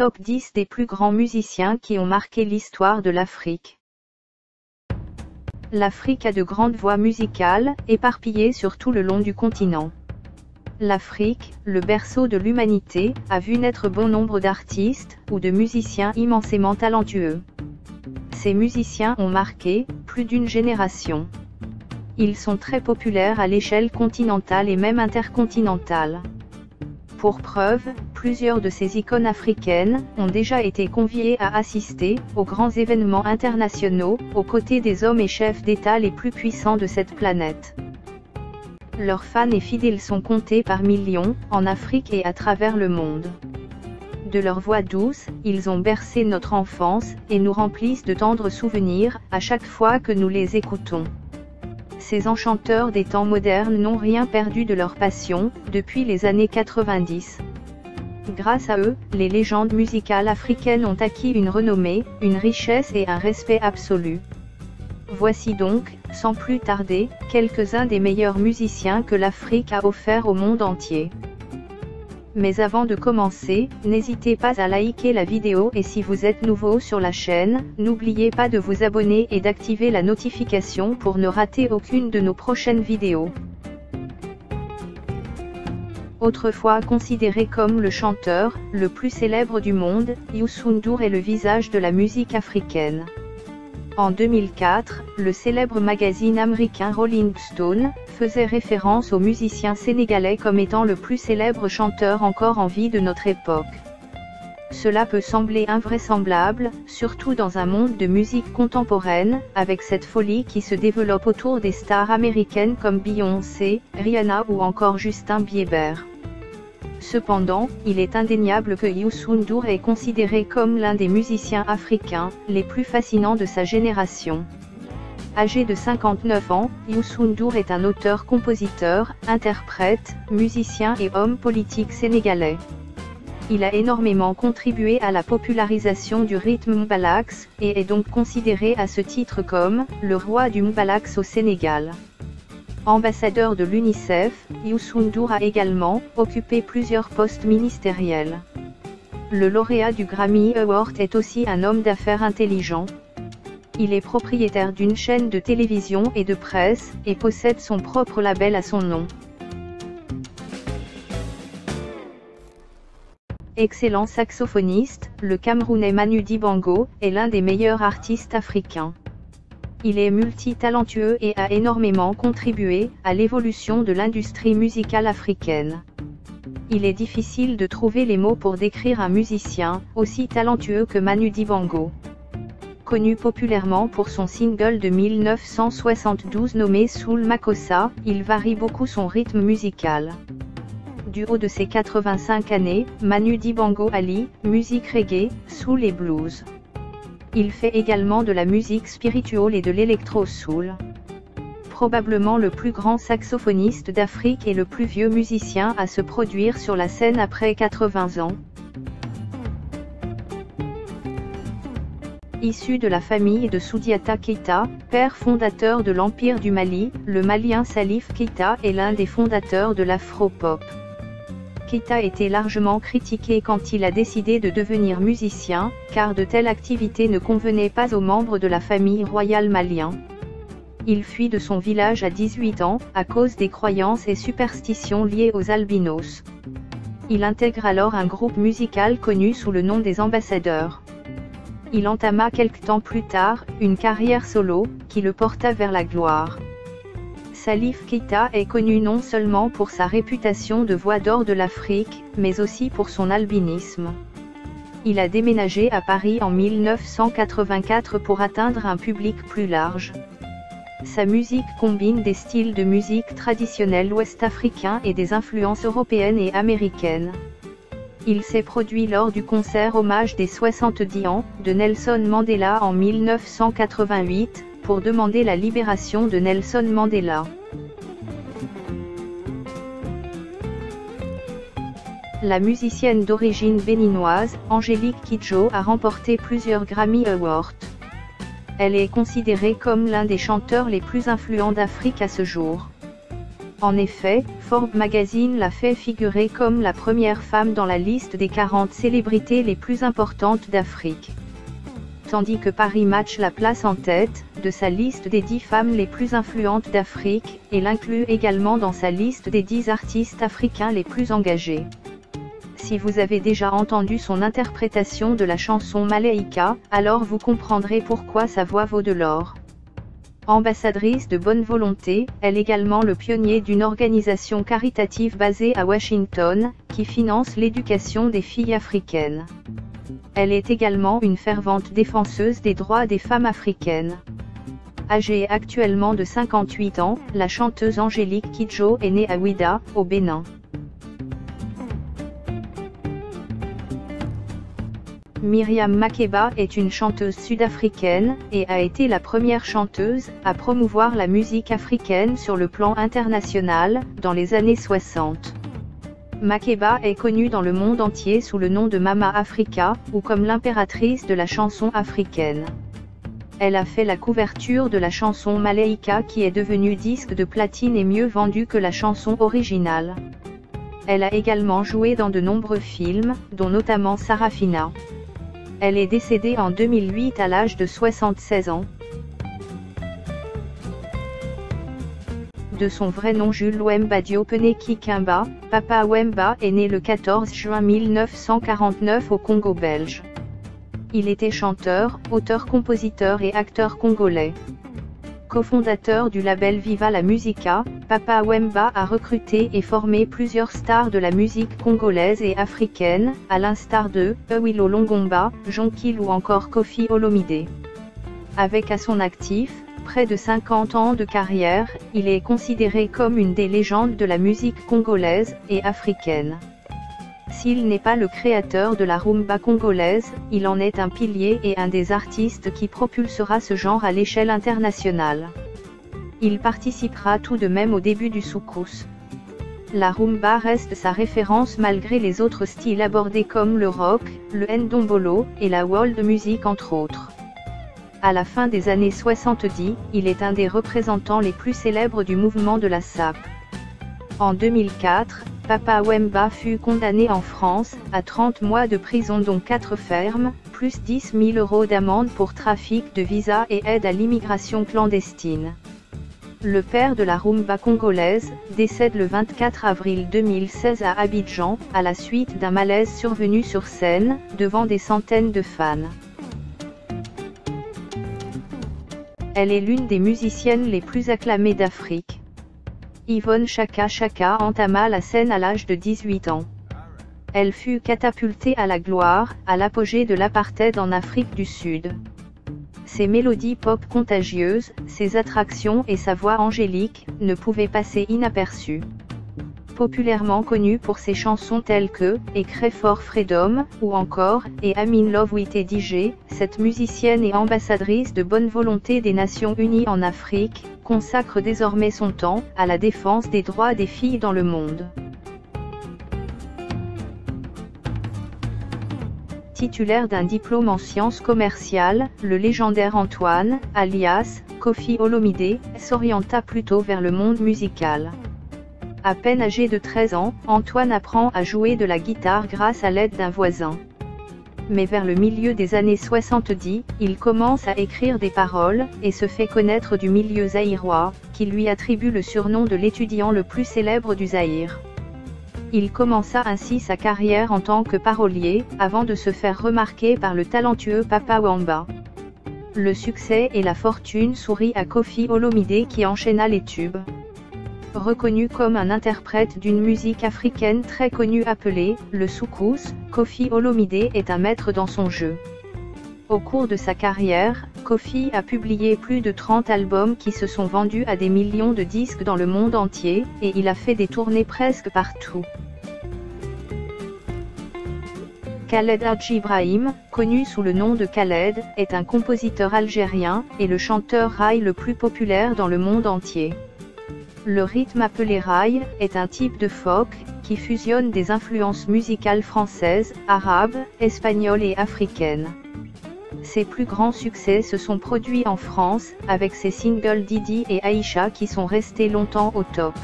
Top 10 des plus grands musiciens qui ont marqué l'histoire de l'Afrique. L'Afrique a de grandes voix musicales, éparpillées sur tout le long du continent. L'Afrique, le berceau de l'humanité, a vu naître bon nombre d'artistes, ou de musiciens immensément talentueux. Ces musiciens ont marqué plus d'une génération. Ils sont très populaires à l'échelle continentale et même intercontinentale. Pour preuve, plusieurs de ces icônes africaines ont déjà été conviées à assister aux grands événements internationaux, aux côtés des hommes et chefs d'État les plus puissants de cette planète. Leurs fans et fidèles sont comptés par millions, en Afrique et à travers le monde. De leur voix douce, ils ont bercé notre enfance, et nous remplissent de tendres souvenirs, à chaque fois que nous les écoutons. Ces enchanteurs des temps modernes n'ont rien perdu de leur passion, depuis les années 90. Grâce à eux, les légendes musicales africaines ont acquis une renommée, une richesse et un respect absolu. Voici donc, sans plus tarder, quelques-uns des meilleurs musiciens que l'Afrique a offerts au monde entier. Mais avant de commencer, n'hésitez pas à liker la vidéo et si vous êtes nouveau sur la chaîne, n'oubliez pas de vous abonner et d'activer la notification pour ne rater aucune de nos prochaines vidéos. Autrefois considéré comme le chanteur le plus célèbre du monde, Youssou N'Dour est le visage de la musique africaine. En 2004, le célèbre magazine américain Rolling Stone faisait référence au musicien sénégalais comme étant le plus célèbre chanteur encore en vie de notre époque. Cela peut sembler invraisemblable, surtout dans un monde de musique contemporaine, avec cette folie qui se développe autour des stars américaines comme Beyoncé, Rihanna ou encore Justin Bieber. Cependant, il est indéniable que Youssou N'Dour est considéré comme l'un des musiciens africains les plus fascinants de sa génération. Âgé de 59 ans, Youssou N'Dour est un auteur, compositeur, interprète, musicien et homme politique sénégalais. Il a énormément contribué à la popularisation du rythme mbalax, et est donc considéré à ce titre comme le roi du mbalax au Sénégal. Ambassadeur de l'UNICEF, Youssou N'Dour a également occupé plusieurs postes ministériels. Le lauréat du Grammy Award est aussi un homme d'affaires intelligent. Il est propriétaire d'une chaîne de télévision et de presse, et possède son propre label à son nom. Excellent saxophoniste, le Camerounais Manu Dibango est l'un des meilleurs artistes africains. Il est multitalentueux et a énormément contribué à l'évolution de l'industrie musicale africaine. Il est difficile de trouver les mots pour décrire un musicien aussi talentueux que Manu Dibango. Connu populairement pour son single de 1972 nommé Soul Makossa, il varie beaucoup son rythme musical. Du haut de ses 85 années, Manu Dibango allie musique reggae, soul et blues. Il fait également de la musique spirituelle et de l'électro-soul. Probablement le plus grand saxophoniste d'Afrique et le plus vieux musicien à se produire sur la scène après 80 ans. Issu de la famille de Soundiata Keita, père fondateur de l'Empire du Mali, le Malien Salif Keita est l'un des fondateurs de l'afro-pop. Keita était largement critiqué quand il a décidé de devenir musicien, car de telles activités ne convenaient pas aux membres de la famille royale malien. Il fuit de son village à 18 ans, à cause des croyances et superstitions liées aux albinos. Il intègre alors un groupe musical connu sous le nom des Ambassadeurs. Il entama quelque temps plus tard, une carrière solo, qui le porta vers la gloire. Salif Keita est connu non seulement pour sa réputation de voix d'or de l'Afrique, mais aussi pour son albinisme. Il a déménagé à Paris en 1984 pour atteindre un public plus large. Sa musique combine des styles de musique traditionnels ouest-africains et des influences européennes et américaines. Il s'est produit lors du concert hommage des 70 ans de Nelson Mandela en 1988, pour demander la libération de Nelson Mandela. La musicienne d'origine béninoise, Angélique Kidjo a remporté plusieurs Grammy Awards. Elle est considérée comme l'un des chanteurs les plus influents d'Afrique à ce jour. En effet, Forbes Magazine l'a fait figurer comme la première femme dans la liste des 40 célébrités les plus importantes d'Afrique. Tandis que Paris Match la place en tête de sa liste des 10 femmes les plus influentes d'Afrique, et l'inclut également dans sa liste des 10 artistes africains les plus engagés. Si vous avez déjà entendu son interprétation de la chanson Malaika, alors vous comprendrez pourquoi sa voix vaut de l'or. Ambassadrice de bonne volonté, elle est également le pionnier d'une organisation caritative basée à Washington, qui finance l'éducation des filles africaines. Elle est également une fervente défenseuse des droits des femmes africaines. Âgée actuellement de 58 ans, la chanteuse Angélique Kidjo est née à Ouidah, au Bénin. Myriam Makeba est une chanteuse sud-africaine, et a été la première chanteuse à promouvoir la musique africaine sur le plan international, dans les années 60. Makeba est connue dans le monde entier sous le nom de Mama Africa, ou comme l'impératrice de la chanson africaine. Elle a fait la couverture de la chanson Malaika qui est devenue disque de platine et mieux vendue que la chanson originale. Elle a également joué dans de nombreux films, dont notamment Sarafina. Elle est décédée en 2008 à l'âge de 76 ans. De son vrai nom Jules Wemba Diopeneki Kimba, Papa Wemba est né le 14 juin 1949 au Congo belge. Il était chanteur, auteur-compositeur et acteur congolais. Cofondateur du label Viva la Musica, Papa Wemba a recruté et formé plusieurs stars de la musique congolaise et africaine, à l'instar de Awilo Longomba, Jonkil ou encore Koffi Olomide. Avec à son actif, près de 50 ans de carrière, il est considéré comme une des légendes de la musique congolaise et africaine. S'il n'est pas le créateur de la rumba congolaise, il en est un pilier et un des artistes qui propulsera ce genre à l'échelle internationale. Il participera tout de même au début du soukous. La rumba reste sa référence malgré les autres styles abordés comme le rock, le ndombolo, et la world music entre autres. À la fin des années 70, il est un des représentants les plus célèbres du mouvement de la SAP. En 2004, Papa Wemba fut condamné en France à 30 mois de prison dont 4 fermes, plus 10 000 € d'amende pour trafic de visas et aide à l'immigration clandestine. Le père de la rumba congolaise décède le 24 avril 2016 à Abidjan, à la suite d'un malaise survenu sur scène, devant des centaines de fans. Elle est l'une des musiciennes les plus acclamées d'Afrique. Yvonne Chaka Chaka entama la scène à l'âge de 18 ans. Elle fut catapultée à la gloire, à l'apogée de l'apartheid en Afrique du Sud. Ses mélodies pop contagieuses, ses attractions et sa voix angélique, ne pouvaient passer inaperçues. Populairement connue pour ses chansons telles que « Écrit for Freedom » ou encore « Et I'm in love with DJ », cette musicienne et ambassadrice de bonne volonté des Nations Unies en Afrique, consacre désormais son temps à la défense des droits des filles dans le monde. Titulaire d'un diplôme en sciences commerciales, le légendaire Antoine, alias Koffi Olomide, s'orienta plutôt vers le monde musical. À peine âgé de 13 ans, Antoine apprend à jouer de la guitare grâce à l'aide d'un voisin. Mais vers le milieu des années 70, il commence à écrire des paroles, et se fait connaître du milieu zaïrois, qui lui attribue le surnom de l'étudiant le plus célèbre du Zaïre. Il commença ainsi sa carrière en tant que parolier, avant de se faire remarquer par le talentueux Papa Wemba. Le succès et la fortune sourient à Koffi Olomide qui enchaîna les tubes. Reconnu comme un interprète d'une musique africaine très connue appelée le soukous, Koffi Olomide est un maître dans son jeu. Au cours de sa carrière, Koffi a publié plus de 30 albums qui se sont vendus à des millions de disques dans le monde entier, et il a fait des tournées presque partout. Khaled Hadji Ibrahim, connu sous le nom de Khaled, est un compositeur algérien, et le chanteur raï le plus populaire dans le monde entier. Le rythme appelé raï est un type de folk qui fusionne des influences musicales françaises, arabes, espagnoles et africaines. Ses plus grands succès se sont produits en France, avec ses singles Didi et Aïcha qui sont restés longtemps au top.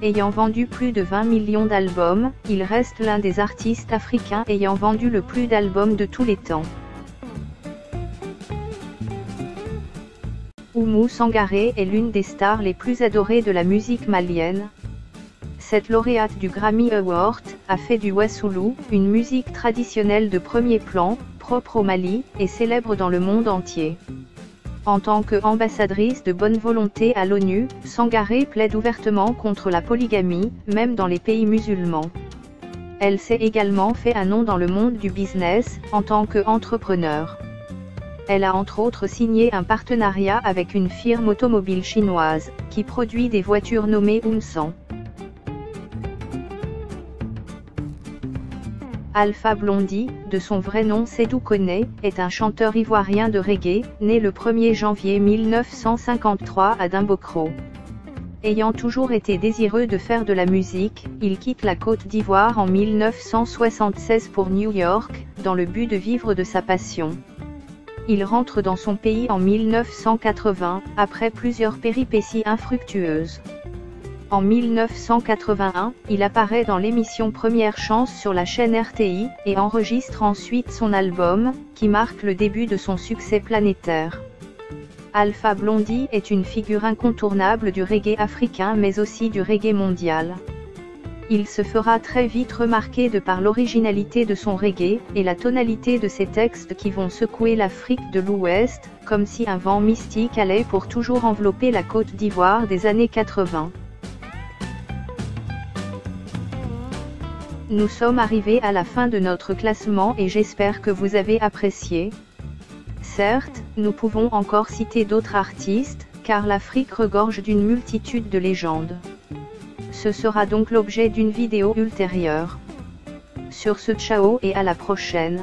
Ayant vendu plus de 20 millions d'albums, il reste l'un des artistes africains ayant vendu le plus d'albums de tous les temps. Oumou Sangaré est l'une des stars les plus adorées de la musique malienne. Cette lauréate du Grammy Award a fait du wassoulou une musique traditionnelle de premier plan, propre au Mali, et célèbre dans le monde entier. En tant qu'ambassadrice de bonne volonté à l'ONU, Sangaré plaide ouvertement contre la polygamie, même dans les pays musulmans. Elle s'est également fait un nom dans le monde du business, en tant qu'entrepreneur. Elle a entre autres signé un partenariat avec une firme automobile chinoise, qui produit des voitures nommées Umsan. Alpha Blondy, de son vrai nom Sédou Koné, est un chanteur ivoirien de reggae, né le 1er janvier 1953 à Dimbokro. Ayant toujours été désireux de faire de la musique, il quitte la Côte d'Ivoire en 1976 pour New York, dans le but de vivre de sa passion. Il rentre dans son pays en 1980, après plusieurs péripéties infructueuses. En 1981, il apparaît dans l'émission Première Chance sur la chaîne RTI, et enregistre ensuite son album, qui marque le début de son succès planétaire. Alpha Blondy est une figure incontournable du reggae africain mais aussi du reggae mondial. Il se fera très vite remarquer de par l'originalité de son reggae, et la tonalité de ses textes qui vont secouer l'Afrique de l'Ouest, comme si un vent mystique allait pour toujours envelopper la Côte d'Ivoire des années 80. Nous sommes arrivés à la fin de notre classement et j'espère que vous avez apprécié. Certes, nous pouvons encore citer d'autres artistes, car l'Afrique regorge d'une multitude de légendes. Ce sera donc l'objet d'une vidéo ultérieure. Sur ce, ciao et à la prochaine.